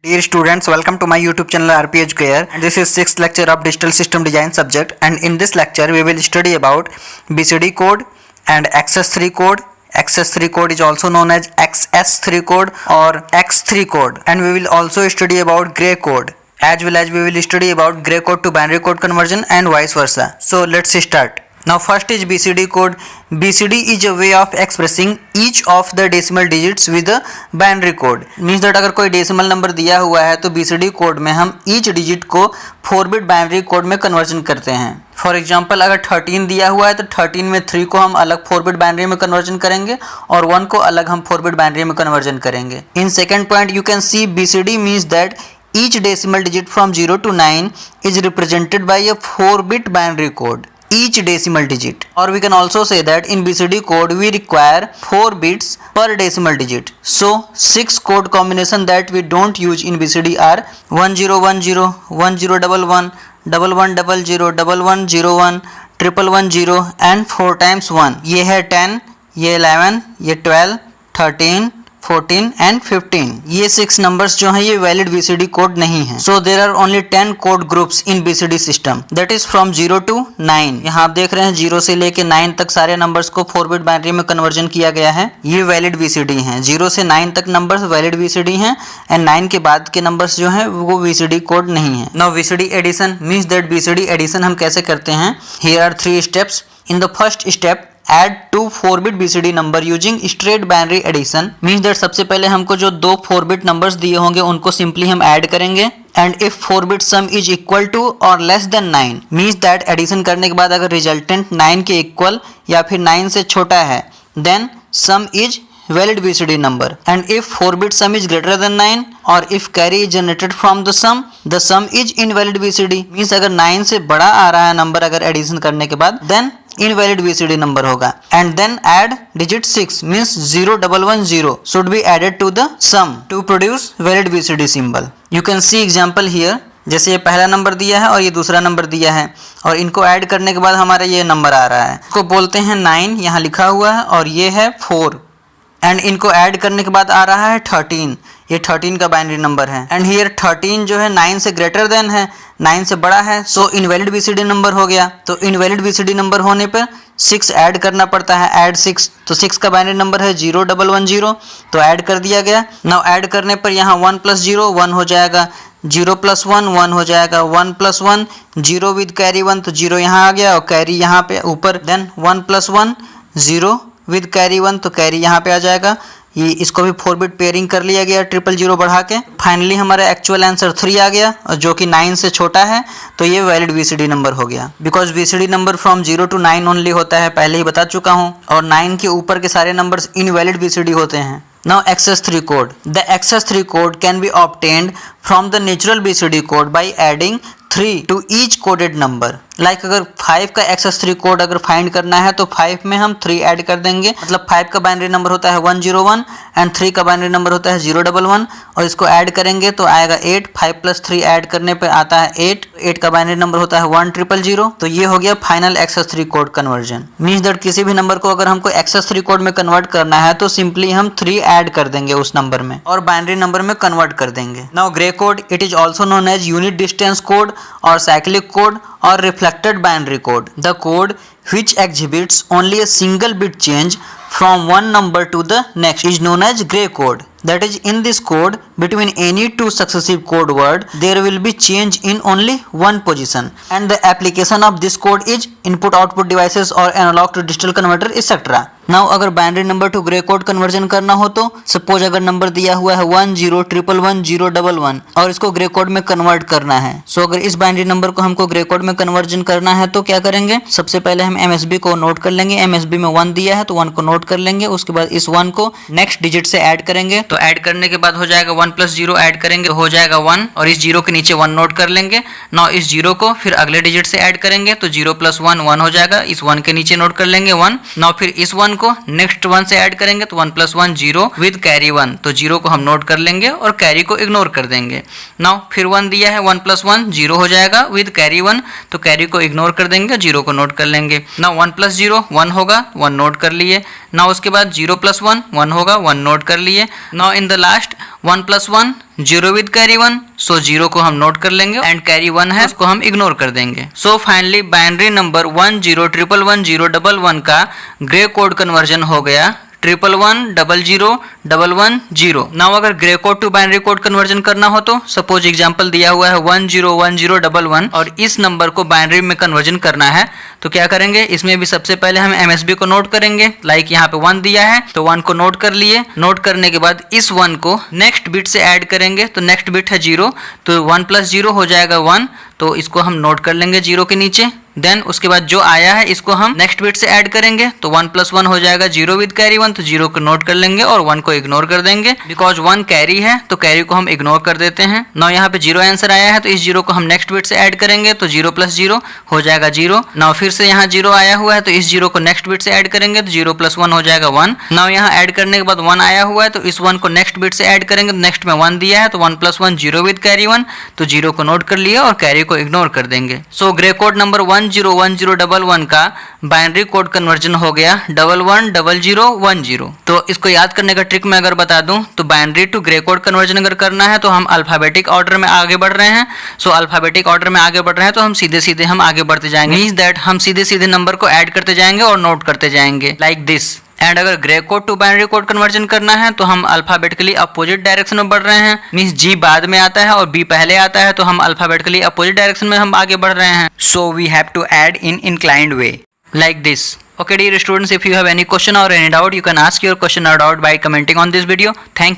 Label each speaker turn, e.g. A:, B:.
A: Dear students, welcome to my YouTube channel RPEducare, and this is 6th lecture of Digital System Design subject, and in this lecture we will study about BCD code and Excess-3 code. Excess-3 code is also known as Excess-3 code or X3 code, and we will also study about gray code, as well as we will study about gray code to binary code conversion and vice versa. So let's start. Now first is BCD code. BCD is a way of expressing each of the decimal digits with a binary code. Means that अगर कोई decimal number दिया हुआ है तो BCD code में हम each digit को 4 bit binary code में कन्वर्जन करते हैं. फॉर एग्जाम्पल अगर 13 दिया हुआ है तो 13 में 3 को हम अलग 4 बिट बाइनरी में कन्वर्जन करेंगे और 1 को अलग हम 4 बिट बाइनरी में कन्वर्जन करेंगे. In second point you can see BCD means that each decimal digit from 0 to 9 is represented by a 4 bit binary code. Each decimal digit, or we can also say that in BCD code we require 4 bits per decimal digit. So 6 code combination that we don't use in BCD are 1010, 1011, 1100, 1101, 1110 and 4 times 1. ये है 10, ये 11, ये 12, 13, 14 and 15. ये 6 numbers जो हैं ये valid BCD code नहीं है. So there are only 10 code groups in BCD system. That is from 0 to 9. यहाँ आप देख रहे हैं 0 से लेके 9 तक सारे नंबर्स को 4 बिट बाइनरी में कन्वर्जन किया गया है. ये वैलिड BCD हैं. 0 से 9 तक नंबर्स वैलिड BCD हैं एंड 9 के बाद के नंबर्स जो हैं वो BCD कोड नहीं है. Now BCD addition means that BCD addition हम कैसे करते हैं. Here are 3 steps. In the first step add 2 4 bit BCD number using straight binary addition. means that सबसे पहले हमको जो 2 4 bit numbers दिए होंगे उनको simply हम add करेंगे. and if 4 bit sum is equal to or less than 9 means that addition करने के बाद अगर resultant 9 के equal या फिर 9 से छोटा है then sum is valid BCD number. and if 4 bit sum is greater than 9 or if carry is generated from the sum is invalid BCD. means अगर 9 से बड़ा आ रहा है नंबर अगर एडिशन करने के बाद then invalid BCD नंबर होगा. and then add digit 6 means 0110 should be added to the sum to produce valid BCD symbol. you can see example here. जैसे ये पहला नंबर दिया है और ये दूसरा नंबर दिया है और इनको ऐड करने के बाद हमारा ये नंबर आ रहा है. इसको बोलते हैं 9 यहाँ लिखा हुआ है और ये है 4 एंड इनको ऐड करने के बाद आ रहा है 13. ये 13 का बाइनरी नंबर है एंड हियर 13 जो है 9 से ग्रेटर देन है, 9 से बड़ा है. सो इनवैलिड BCD नंबर हो गया. तो इनवैलिड BCD नंबर होने पर 6 ऐड करना पड़ता है. ऐड 6 तो 6 का बाइनरी नंबर है 0110 तो ऐड कर दिया गया. नाउ ऐड करने पर यहाँ 1 + 0 1 हो जाएगा, 0 + 1 1 हो जाएगा, 1 + 1 0 विद कैरी 1 तो 0 यहाँ आ गया और कैरी यहाँ पे ऊपर. देन 1 + 1 0 विद कैरी 1 तो कैरी यहाँ पे आ जाएगा. ये इसको भी 4 बिट पेयरिंग कर लिया गया 000 बढ़ा के. फाइनली हमारा एक्चुअल आंसर 3 आ गया जो कि 9 से छोटा है तो ये वैलिड BCD नंबर हो गया. Because BCD number from 0 to 9 only होता है, पहले ही बता चुका हूँ, और 9 के ऊपर के सारे नंबर्स इनवैलिड BCD होते हैं. Now Excess-3 code. The Excess-3 code can be obtained from the natural BCD code by adding 3 to each coded number. Like अगर 5 का Excess-3 कोड अगर फाइंड करना है तो 5 में हम 3 ऐड कर देंगे. मतलब 5 का बाइनरी नंबर होता है 101 एंड 3 का बाइनरी नंबर होता है 011 और इसको ऐड करेंगे तो आएगा 8. 5 + 3 ऐड करने पे आता है 8. 8 का बाइनरी नंबर होता है 1000. तो ये हो गया final Excess-3 code conversion. Means that किसी भी नंबर को अगर हमको Excess-3 कोड में कन्वर्ट करना है तो सिंपली हम 3 ऐड कर देंगे उस नंबर में और बाइनरी नंबर में कन्वर्ट कर देंगे. Now gray code, it is also known as unit distance code or cyclic code or reflected binary code. The code which exhibits only a single bit change from one number to the next is known as gray code. That is, in this code between any two successive code word there will be change in only one position and the application of this code is input output devices or analog to digital converter etc. Now अगर binary number to grey code conversion करना हो तो suppose अगर number दिया हुआ है 10111011 और इसको ग्रे कोड में कन्वर्ट करना है. सो अगर इस बाइनरी नंबर को हमको ग्रे कोड में कन्वर्जन करना है तो क्या करेंगे, सबसे पहले हम MSB को नोट कर लेंगे. MSB में 1 दिया है तो 1 को नोट कर लेंगे. उसके बाद इस 1 को नेक्स्ट डिजिट से ऐड करेंगे तो ऐड करने के बाद हो जाएगा 1 + 0 ऐड करेंगे हो जाएगा 1 और इस 0 के नीचे 1 नोट कर लेंगे. नाउ इस 0 को फिर अगले डिजिट से ऐड करेंगे तो 0 + 1 1 हो जाएगा. इस 1 के नीचे नोट कर लेंगे 1. नाउ फिर इस 1 को नेक्स्ट 1 से ऐड करेंगे तो 1 + 1 0 विद कैरी 1 तो 0 को हम नोट कर लेंगे और कैरी को इग्नोर कर देंगे. नाउ फिर 1 दिया है 1 + 1 0 हो जाएगा विद कैरी 1 तो कैरी को इग्नोर कर देंगे, 0 को नोट कर लेंगे. नाउ 1 + 0 1 होगा, 1 नोट कर लिए. नाउ उसके बाद 0 + 1 1 होगा, 1 नोट कर लिए. Now in the last 1 + 1 0 with carry 1, सो 0 को हम नोट कर लेंगे एंड कैरी 1 है उसको हम इग्नोर कर देंगे। सो फाइनली बाइनरी नंबर 10111011 का ग्रे कोड कन्वर्जन हो गया 11100110। नाउ अगर grey code to binary code conversion करना हो तो सपोज एग्जांपल दिया हुआ है 101011 और इस नंबर को बाइनरी में कन्वर्जन करना है तो क्या करेंगे, इसमें भी सबसे पहले हम MSB को नोट करेंगे। लाइक यहाँ पे 1 दिया है तो 1 को नोट कर लिए। नोट करने के बाद इस 1 को नेक्स्ट बिट से ऐड करेंगे तो नेक्स्ट बिट है 0, तो 1 + 0 हो जाएगा 1, तो इसको हम नोट कर लेंगे 0 के नीचे। देन उसके बाद जो आया है इसको हम नेक्स्ट बिट से ऐड करेंगे तो 1 + 1 हो जाएगा 0 विद कैरी 1, तो 0 को नोट कर लेंगे और 1 को इग्नोर कर देंगे बिकॉज 1 कैरी है तो कैरी को हम इग्नोर कर देते हैं। नाउ यहाँ पे 0 आंसर आया है तो इस 0 को हम नेक्स्ट बिट से ऐड करेंगे तो 0 + 0 हो जाएगा 0। नाउ फिर से यहाँ 0 आया हुआ है तो इस 0 को नेक्स्ट बिट से ऐड करेंगे तो 0 + 1 हो जाएगा 1। नाउ यहाँ ऐड करने के बाद 1 आया हुआ है तो इस 1 को नेक्स्ट बिट से ऐड करेंगे तो नेक्स्ट में 1 दिया है तो 1 + 1 0 विद कैरी 1, तो 0 को नोट कर लिया और कैरी को इग्नोर कर देंगे। सो ग्रे कोड नंबर 101011 का बाइनरी कोड कन्वर्जन हो गया 110010। तो इसको याद करने का ट्रिक मैं अगर बता दूं तो binary to grey code conversion अगर करना है तो हम अल्फाबेटिक ऑर्डर में आगे बढ़ रहे हैं। सो अल्फाबेटिक ऑर्डर में आगे बढ़ रहे हैं तो हम सीधे सीधे हम आगे बढ़ते जाएंगे, मींस दैट हम सीधे सीधे नंबर को ऐड करते जाएंगे और नोट करते जाएंगे लाइक दिस। एंड अगर grey code to binary code conversion करना है तो हम अल्फाबेटिकली अपोजिट डायरेक्शन में बढ़ रहे हैं, मींस G बाद में आता है और B पहले आता है तो हम अल्फाबेटिकली अपोजिट डायरेक्शन में हम आगे बढ़ रहे हैं। So we have to add in inclined way like this. Okay dear students, if you have any question or any doubt, you can ask your question or doubt by commenting on this video. Thank you.